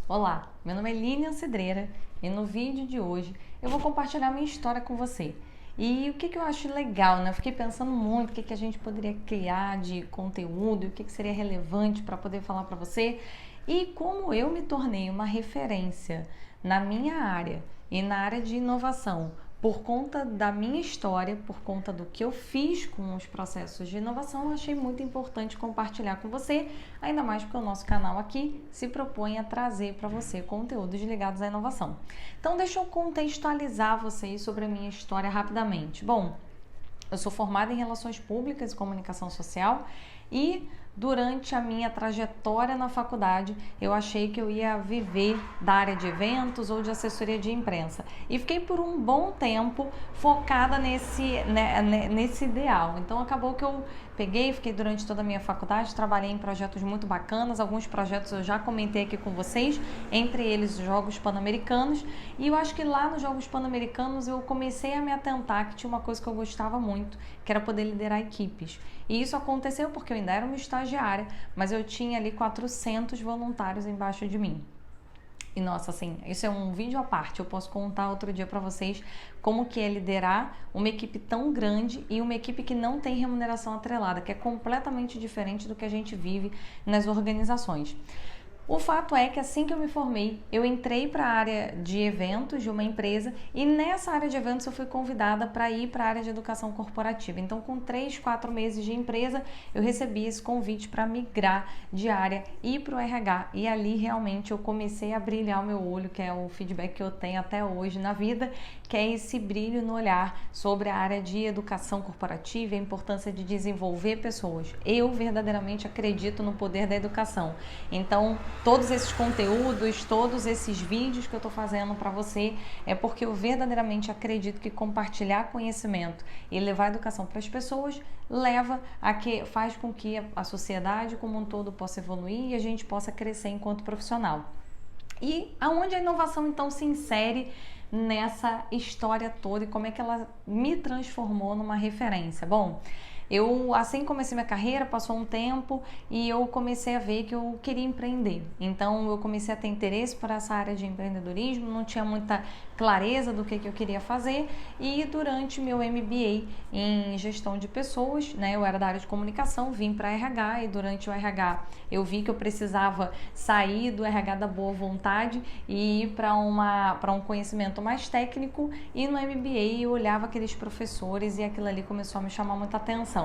Olá, meu nome é Lilian Cedreira e no vídeo de hoje eu vou compartilhar minha história com você. E o que eu acho legal, né? Eu fiquei pensando muito o que a gente poderia criar de conteúdo, o que seria relevante para poder falar para você e como eu me tornei uma referência na minha área e na área de inovação por conta da minha história, por conta do que eu fiz com os processos de inovação. Eu achei muito importante compartilhar com você, ainda mais porque o nosso canal aqui se propõe a trazer para você conteúdos ligados à inovação. Então, deixa eu contextualizar vocês sobre a minha história rapidamente. Bom, eu sou formada em Relações Públicas e Comunicação Social e durante a minha trajetória na faculdade eu achei que eu ia viver da área de eventos ou de assessoria de imprensa e fiquei por um bom tempo focada nesse ideal. Então acabou que eu fiquei durante toda a minha faculdade, trabalhei em projetos muito bacanas, alguns projetos eu já comentei aqui com vocês, entre eles os Jogos Pan-Americanos, e eu acho que lá nos Jogos Pan-Americanos eu comecei a me atentar que tinha uma coisa que eu gostava muito, que era poder liderar equipes. E isso aconteceu porque eu ainda era uma estagiária, mas eu tinha ali 400 voluntários embaixo de mim. E nossa, assim, isso é um vídeo à parte, eu posso contar outro dia para vocês como que é liderar uma equipe tão grande e uma equipe que não tem remuneração atrelada, que é completamente diferente do que a gente vive nas organizações. O fato é que assim que eu me formei, eu entrei para a área de eventos de uma empresa e nessa área de eventos eu fui convidada para ir para a área de educação corporativa. Então, com 3, 4 meses de empresa, eu recebi esse convite para migrar de área e ir para o RH. E ali realmente eu comecei a brilhar o meu olho, que é o feedback que eu tenho até hoje na vida, que é esse brilho no olhar sobre a área de educação corporativa e a importância de desenvolver pessoas. Eu verdadeiramente acredito no poder da educação. Então, todos esses conteúdos, todos esses vídeos que eu estou fazendo para você é porque eu verdadeiramente acredito que compartilhar conhecimento e levar a educação para as pessoas faz com que a sociedade como um todo possa evoluir e a gente possa crescer enquanto profissional. E aonde a inovação então se insere nessa história toda e como é que ela me transformou numa referência? Bom, eu assim comecei minha carreira, passou um tempo e eu comecei a ver que eu queria empreender. Então eu comecei a ter interesse por essa área de empreendedorismo, não tinha muita clareza do que eu queria fazer e durante meu MBA em gestão de pessoas, né, eu era da área de comunicação, vim para RH e durante o RH eu vi que eu precisava sair do RH da boa vontade e ir para um conhecimento mais técnico e no MBA eu olhava aqueles professores e aquilo ali começou a me chamar muita atenção.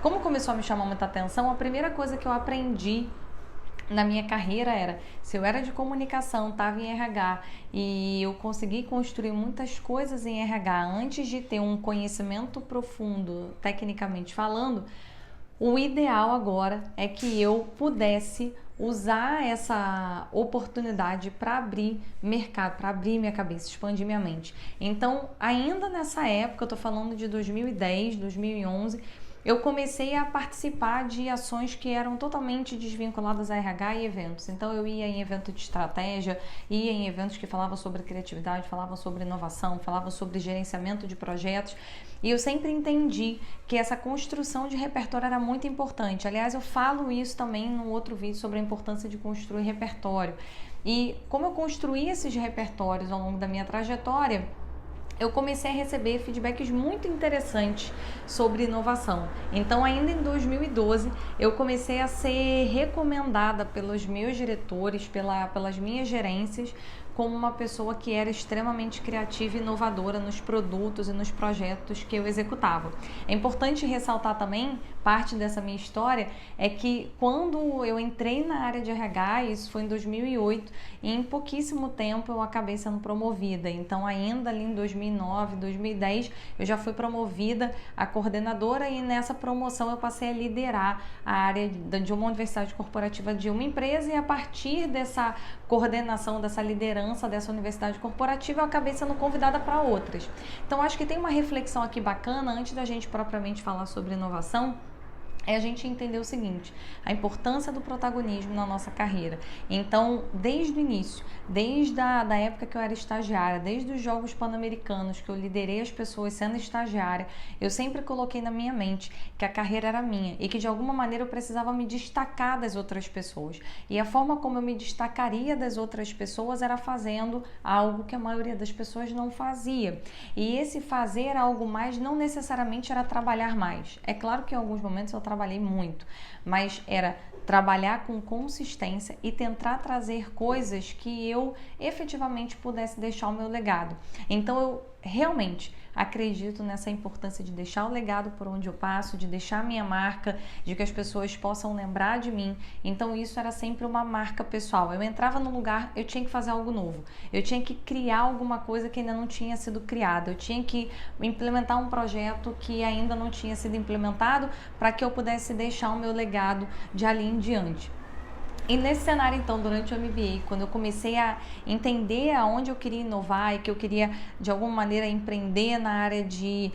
Como começou a me chamar muita atenção, a primeira coisa que eu aprendi na minha carreira era, se eu era de comunicação, estava em RH e eu consegui construir muitas coisas em RH antes de ter um conhecimento profundo, tecnicamente falando, o ideal agora é que eu pudesse usar essa oportunidade para abrir mercado, para abrir minha cabeça, expandir minha mente. Então, ainda nessa época, eu estou falando de 2010, 2011, eu comecei a participar de ações que eram totalmente desvinculadas a RH e eventos. Então eu ia em evento de estratégia, ia em eventos que falavam sobre criatividade, falavam sobre inovação, falavam sobre gerenciamento de projetos. E eu sempre entendi que essa construção de repertório era muito importante. Aliás, eu falo isso também no outro vídeo sobre a importância de construir repertório. E como eu construí esses repertórios ao longo da minha trajetória, eu comecei a receber feedbacks muito interessantes sobre inovação. Então, ainda em 2012, eu comecei a ser recomendada pelos meus diretores, pelas minhas gerências, como uma pessoa que era extremamente criativa e inovadora nos produtos e nos projetos que eu executava. É importante ressaltar também, parte dessa minha história, é que quando eu entrei na área de RH, isso foi em 2008, e em pouquíssimo tempo eu acabei sendo promovida. Então, ainda ali em 2009, 2010, eu já fui promovida a coordenadora e nessa promoção eu passei a liderar a área de uma universidade corporativa de uma empresa e a partir dessa coordenação, dessa liderança dessa universidade corporativa, eu acabei sendo convidada para outras. Então, acho que tem uma reflexão aqui bacana, antes da gente propriamente falar sobre inovação, é a gente entender o seguinte, a importância do protagonismo na nossa carreira. Então, desde o início, desde da época que eu era estagiária, desde os Jogos Pan-Americanos, que eu liderei as pessoas sendo estagiária, eu sempre coloquei na minha mente que a carreira era minha e que de alguma maneira eu precisava me destacar das outras pessoas. E a forma como eu me destacaria das outras pessoas era fazendo algo que a maioria das pessoas não fazia. E esse fazer algo mais não necessariamente era trabalhar mais. É claro que em alguns momentos eu trabalhei muito, mas era trabalhar com consistência e tentar trazer coisas que eu efetivamente pudesse deixar o meu legado. Então eu realmente acredito nessa importância de deixar o legado por onde eu passo, de deixar a minha marca, de que as pessoas possam lembrar de mim. Então isso era sempre uma marca pessoal. Eu entrava num lugar, eu tinha que fazer algo novo. Eu tinha que criar alguma coisa que ainda não tinha sido criada. Eu tinha que implementar um projeto que ainda não tinha sido implementado para que eu pudesse deixar o meu legado de ali em diante. E nesse cenário, então, durante o MBA, quando eu comecei a entender aonde eu queria inovar e que eu queria, de alguma maneira, empreender na área de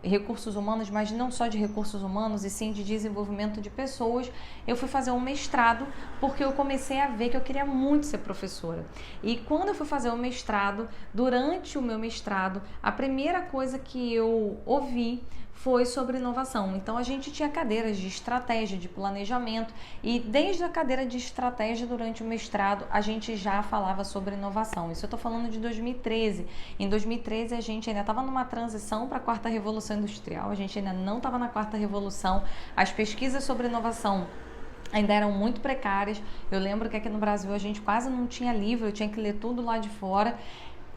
recursos humanos, mas não só de recursos humanos, e sim de desenvolvimento de pessoas, eu fui fazer um mestrado, porque eu comecei a ver que eu queria muito ser professora. E quando eu fui fazer o mestrado, durante o meu mestrado, a primeira coisa que eu ouvi foi sobre inovação. Então a gente tinha cadeiras de estratégia, de planejamento, e desde a cadeira de estratégia durante o mestrado a gente já falava sobre inovação. Isso eu estou falando de 2013. Em 2013 a gente ainda estava numa transição para a quarta revolução industrial, a gente ainda não estava na quarta revolução, as pesquisas sobre inovação ainda eram muito precárias. Eu lembro que aqui no Brasil a gente quase não tinha livro, eu tinha que ler tudo lá de fora.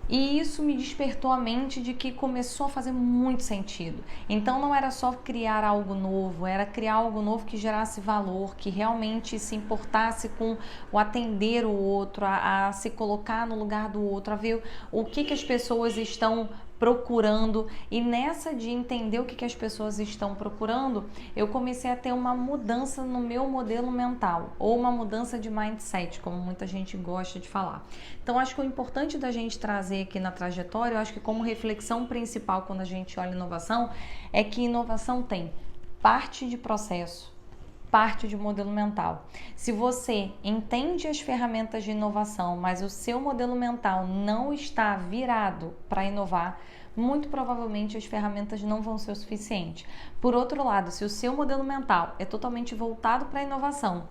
E isso me despertou a mente de que começou a fazer muito sentido. Então não era só criar algo novo, era criar algo novo que gerasse valor, que realmente se importasse com o atender o outro, a se colocar no lugar do outro, a ver o que as pessoas estão procurando. E nessa de entender o que as pessoas estão procurando, eu comecei a ter uma mudança no meu modelo mental, ou uma mudança de mindset, como muita gente gosta de falar. Então acho que o importante da gente trazer aqui na trajetória, eu acho que como reflexão principal quando a gente olha inovação, é que inovação tem parte de processo, parte de modelo mental. Se você entende as ferramentas de inovação, mas o seu modelo mental não está virado para inovar, muito provavelmente as ferramentas não vão ser o suficiente. Por outro lado, se o seu modelo mental é totalmente voltado para a inovação,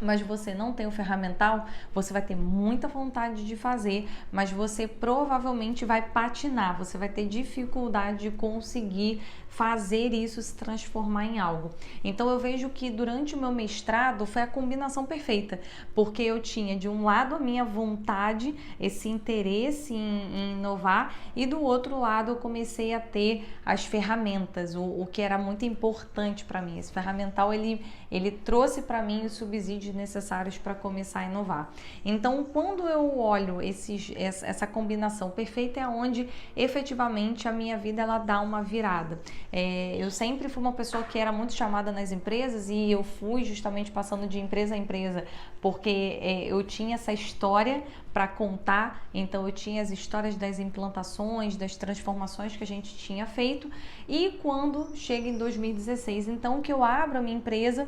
mas você não tem o ferramental, você vai ter muita vontade de fazer, mas você provavelmente vai patinar, você vai ter dificuldade de conseguir fazer isso se transformar em algo. Então eu vejo que durante o meu mestrado foi a combinação perfeita, porque eu tinha de um lado a minha vontade, esse interesse em inovar, e do outro lado eu comecei a ter as ferramentas, o que era muito importante para mim. Esse ferramental ele trouxe para mim os subsídios necessários para começar a inovar. Então quando eu olho essa combinação perfeita, é onde efetivamente a minha vida ela dá uma virada. Eu sempre fui uma pessoa que era muito chamada nas empresas, e eu fui justamente passando de empresa a empresa porque eu tinha essa história para contar. Então eu tinha as histórias das implantações, das transformações que a gente tinha feito. E quando chega em 2016, então que eu abro a minha empresa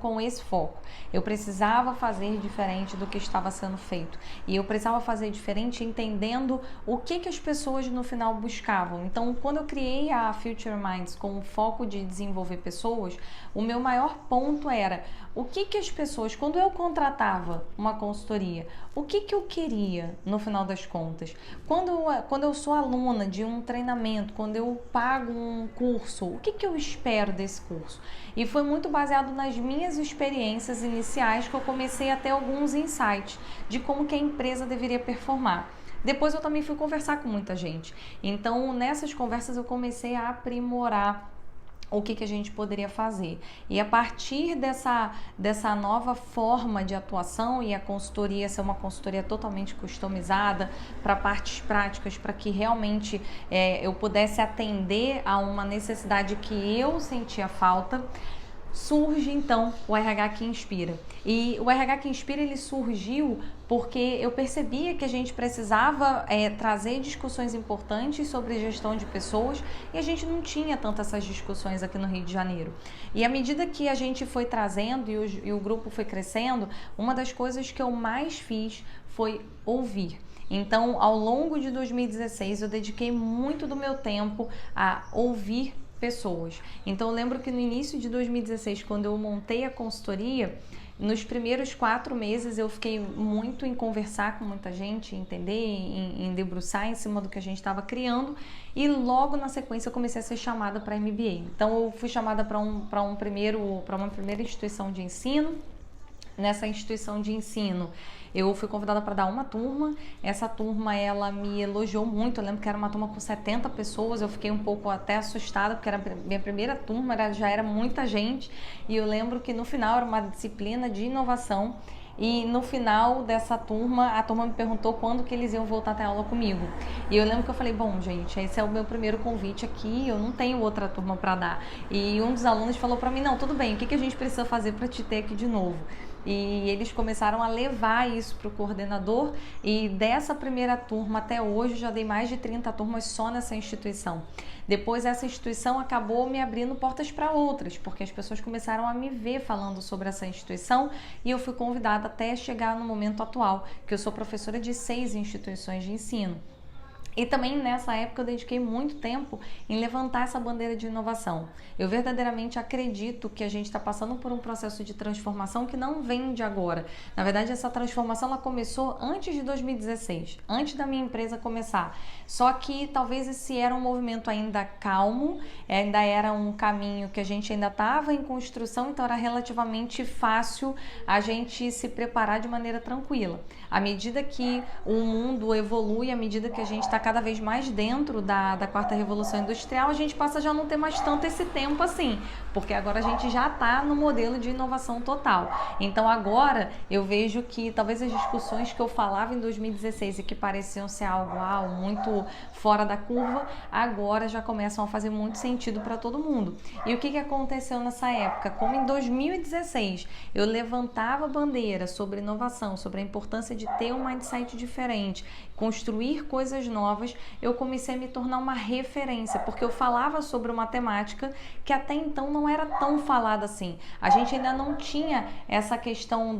com esse foco. Eu precisava fazer diferente do que estava sendo feito. E eu precisava fazer diferente entendendo o que as pessoas no final buscavam. Então, quando eu criei a Future Minds com o foco de desenvolver pessoas, o meu maior ponto era o que as pessoas, quando eu contratava uma consultoria, o que eu queria no final das contas? Quando eu sou aluna de um treinamento, quando eu pago um curso, o que eu espero desse curso? E foi muito baseado nas minhas experiências iniciais que eu comecei a ter alguns insights de como que a empresa deveria performar. Depois eu também fui conversar com muita gente. Então, nessas conversas eu comecei a aprimorar o que a gente poderia fazer. E a partir dessa nova forma de atuação, e a consultoria ser uma consultoria totalmente customizada para partes práticas, para que realmente eu pudesse atender a uma necessidade que eu sentia falta, surge então o RH que Inspira. E o RH que Inspira, ele surgiu porque eu percebia que a gente precisava trazer discussões importantes sobre gestão de pessoas e a gente não tinha tantas essas discussões aqui no Rio de Janeiro. E à medida que a gente foi trazendo e o grupo foi crescendo, uma das coisas que eu mais fiz foi ouvir. Então, ao longo de 2016, eu dediquei muito do meu tempo a ouvir pessoas. Então, eu lembro que no início de 2016, quando eu montei a consultoria, nos primeiros 4 meses eu fiquei muito em conversar com muita gente, entender, em debruçar em cima do que a gente estava criando, e logo na sequência eu comecei a ser chamada para MBA. Então, eu fui chamada para uma primeira instituição de ensino. Nessa instituição de ensino, eu fui convidada para dar uma turma. Essa turma, ela me elogiou muito. Eu lembro que era uma turma com 70 pessoas. Eu fiquei um pouco até assustada, porque era minha primeira turma, já era muita gente. E eu lembro que no final era uma disciplina de inovação. E no final dessa turma, a turma me perguntou quando que eles iam voltar a ter aula comigo. E eu lembro que eu falei, bom, gente, esse é o meu primeiro convite aqui, eu não tenho outra turma para dar. E um dos alunos falou para mim, não, tudo bem, o que a gente precisa fazer para te ter aqui de novo? E eles começaram a levar isso para o coordenador, e dessa primeira turma até hoje eu já dei mais de 30 turmas só nessa instituição. Depois essa instituição acabou me abrindo portas para outras, porque as pessoas começaram a me ver falando sobre essa instituição e eu fui convidada até chegar no momento atual, que eu sou professora de 6 instituições de ensino. E também nessa época eu dediquei muito tempo em levantar essa bandeira de inovação. Eu verdadeiramente acredito que a gente está passando por um processo de transformação que não vem de agora. Na verdade, essa transformação ela começou antes de 2016, antes da minha empresa começar. Só que talvez esse era um movimento ainda calmo, ainda era um caminho que a gente ainda estava em construção, então era relativamente fácil a gente se preparar de maneira tranquila. À medida que o mundo evolui, à medida que a gente está cada vez mais dentro da 4ª Revolução Industrial, a gente passa a já não ter mais tanto esse tempo assim, porque agora a gente já está no modelo de inovação total. Então agora eu vejo que talvez as discussões que eu falava em 2016 e que pareciam ser algo muito fora da curva, agora já começam a fazer muito sentido para todo mundo. E o que aconteceu nessa época? Como em 2016 eu levantava a bandeira sobre inovação, sobre a importância de ter um mindset diferente, construir coisas novas, eu comecei a me tornar uma referência, porque eu falava sobre uma temática que até então não era tão falada assim. A gente ainda não tinha essa questão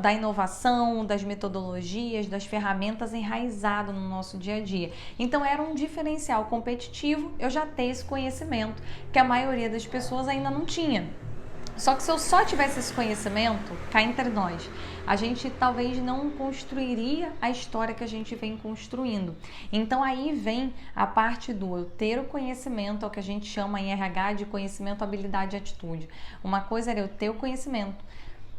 da inovação, das metodologias, das ferramentas enraizado no nosso dia a dia. Então era um diferencial competitivo eu já ter esse conhecimento que a maioria das pessoas ainda não tinha. Só que se eu só tivesse esse conhecimento, cá entre nós, a gente talvez não construiria a história que a gente vem construindo. Então aí vem a parte do eu ter o conhecimento, é o que a gente chama em RH de conhecimento, habilidade e atitude. Uma coisa era eu ter o conhecimento,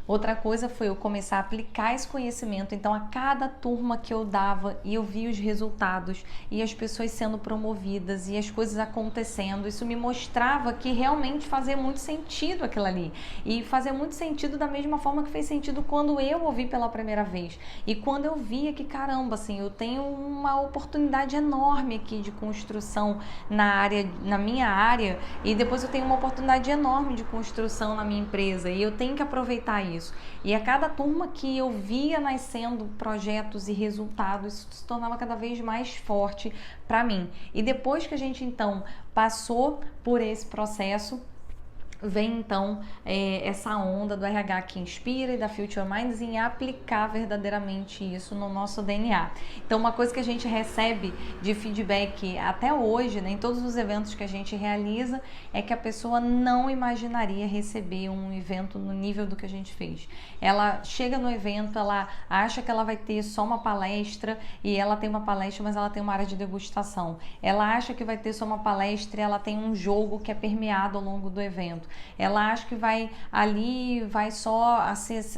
outra coisa foi eu começar a aplicar esse conhecimento. Então, a cada turma que eu dava e eu via os resultados e as pessoas sendo promovidas e as coisas acontecendo, isso me mostrava que realmente fazia muito sentido aquilo ali. E fazia muito sentido da mesma forma que fez sentido quando eu ouvi pela primeira vez. E quando eu via que, caramba, assim, eu tenho uma oportunidade enorme aqui de construção na minha área, e depois eu tenho uma oportunidade enorme de construção na minha empresa e eu tenho que aproveitar isso. E a cada turma que eu via nascendo projetos e resultados, isso se tornava cada vez mais forte para mim. E depois que a gente então passou por esse processo, vem então essa onda do RH que Inspira e da Future Minds em aplicar verdadeiramente isso no nosso DNA. Então, uma coisa que a gente recebe de feedback até hoje, né, em todos os eventos que a gente realiza, é que a pessoa não imaginaria receber um evento no nível do que a gente fez. Ela chega no evento, ela acha que ela vai ter só uma palestra, e ela tem uma palestra, mas ela tem uma área de degustação. Ela acha que vai ter só uma palestra e ela tem um jogo que é permeado ao longo do evento. Ela acha que vai só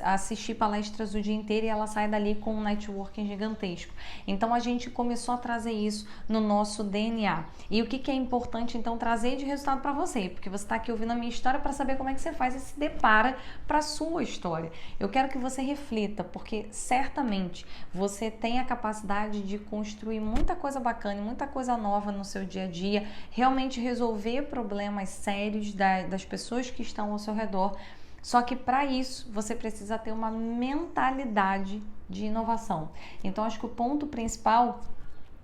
assistir palestras o dia inteiro e ela sai dali com um networking gigantesco. Então a gente começou a trazer isso no nosso DNA. E o que é importante então trazer de resultado para você? Porque você está aqui ouvindo a minha história para saber como é que você faz e se depara para a sua história. Eu quero que você reflita, porque certamente você tem a capacidade de construir muita coisa bacana, muita coisa nova no seu dia a dia, realmente resolver problemas sérios das pessoas pessoas que estão ao seu redor. Só que para isso você precisa ter uma mentalidade de inovação. Então acho que o ponto principal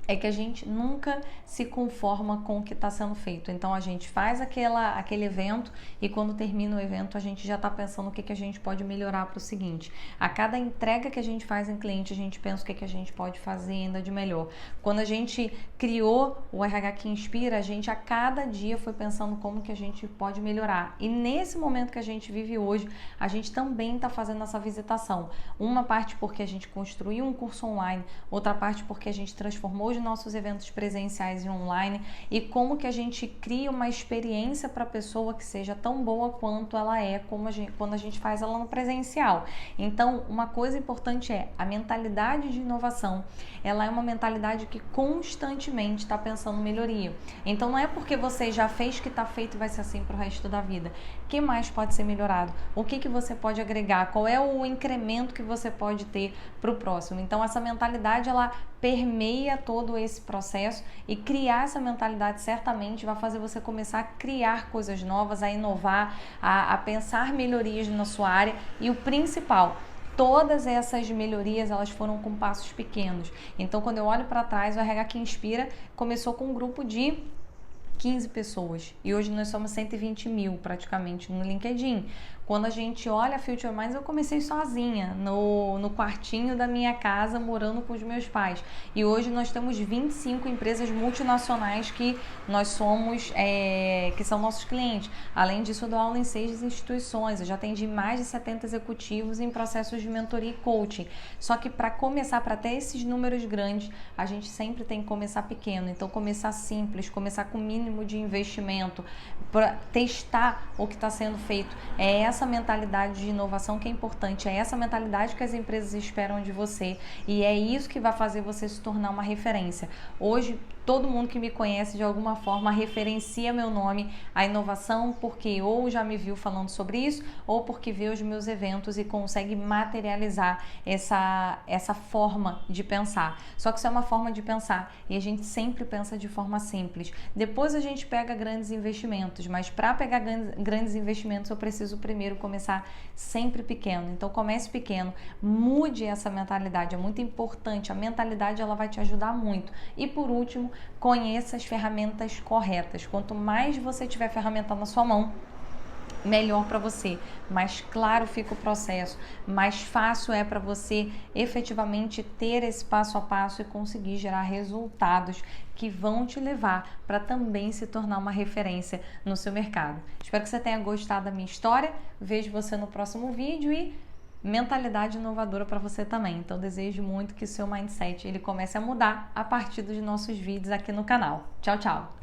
é que a gente nunca se conforma com o que está sendo feito. Então a gente faz aquele evento e quando termina o evento a gente já está pensando o que a gente pode melhorar para o seguinte. A cada entrega que a gente faz em cliente, a gente pensa o que a gente pode fazer ainda de melhor. Quando a gente criou o RH que Inspira, a gente a cada dia foi pensando como que a gente pode melhorar. E nesse momento que a gente vive hoje, a gente também está fazendo essa visitação. Uma parte porque a gente construiu um curso online, outra parte porque a gente transformou os nossos eventos presenciais e online e como que a gente cria uma experiência para a pessoa que seja tão boa quanto ela é quando a gente faz ela no presencial. Então, uma coisa importante é a mentalidade de inovação. Ela é uma mentalidade que constantemente está pensando em melhoria. Então, não é porque você já fez que está feito e vai ser assim para o resto da vida. O que mais pode ser melhorado? O que você pode agregar? Qual é o incremento que você pode ter para o próximo? Então, essa mentalidade, ela permeia todo esse processo e criar essa mentalidade certamente vai fazer você começar a criar coisas novas, a inovar, a pensar melhorias na sua área e o principal, todas essas melhorias elas foram com passos pequenos. Então quando eu olho para trás, o RH que Inspira começou com um grupo de 15 pessoas e hoje nós somos 120 mil praticamente no LinkedIn. Quando a gente olha a Future Minds, eu comecei sozinha, no quartinho da minha casa, morando com os meus pais. E hoje nós temos 25 empresas multinacionais que nós somos, que são nossos clientes. Além disso, eu dou aula em 6 instituições. Eu já atendi mais de 70 executivos em processos de mentoria e coaching. Só que para começar, para ter esses números grandes, a gente sempre tem que começar pequeno. Então, começar simples, começar com o mínimo de investimento, para testar o que está sendo feito. É essa mentalidade de inovação que é importante, é essa mentalidade que as empresas esperam de você e é isso que vai fazer você se tornar uma referência. Hoje, todo mundo que me conhece de alguma forma referencia meu nome à inovação porque ou já me viu falando sobre isso ou porque vê os meus eventos e consegue materializar essa forma de pensar. Só que isso é uma forma de pensar e a gente sempre pensa de forma simples. Depois a gente pega grandes investimentos, mas para pegar grandes investimentos eu preciso primeiro começar sempre pequeno. Então comece pequeno, mude essa mentalidade, é muito importante. A mentalidade ela vai te ajudar muito. E por último, conheça as ferramentas corretas. Quanto mais você tiver ferramenta na sua mão, melhor para você, mais claro fica o processo, mais fácil é para você efetivamente ter esse passo a passo e conseguir gerar resultados que vão te levar para também se tornar uma referência no seu mercado. Espero que você tenha gostado da minha história, vejo você no próximo vídeo e mentalidade inovadora para você também. Então desejo muito que o seu mindset ele comece a mudar a partir dos nossos vídeos aqui no canal. Tchau, tchau!